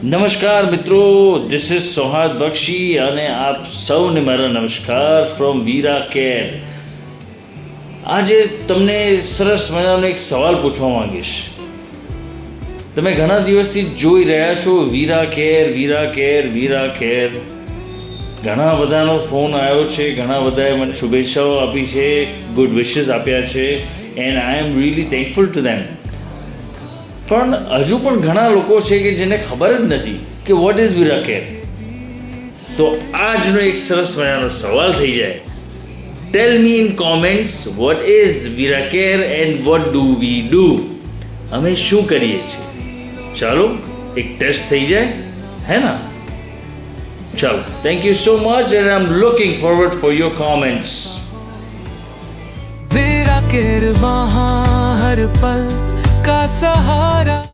નમસ્કાર મિત્રો, this is સોહાદ બક્ષી અને આપ સૌને મારા નમસ્કાર ફ્રોમ વીરા કેર. આજે તમને સરસ મજાનો એક સવાલ પૂછવા માંગીશ. તમે ઘણા દિવસથી જોઈ રહ્યા છો વીરા કેર વીરા કેર વીરા કેર. ઘણા બધાનો ફોન આવ્યો છે, ઘણા બધાએ મને શુભેચ્છાઓ આપી છે, ગુડ વિશેસ આપ્યા છે, and I am really thankful to them. પણ હજુ પણ ઘણા લોકો છે કે જેને ખબર જ નથી કે વોટ ઇઝ વીરા કેર. તો આજનો એક સરસ મજાનો સવાલ થઈ જાય. Tell me in comments what is Veera care and what do we do. અમે શું કરીએ છીએ? ચાલો એક ટેસ્ટ થઈ જાય, હે ના? ચાલો, thank you so much and I am looking forward for your comments. Veera care वहाँ हर पल का सहारा.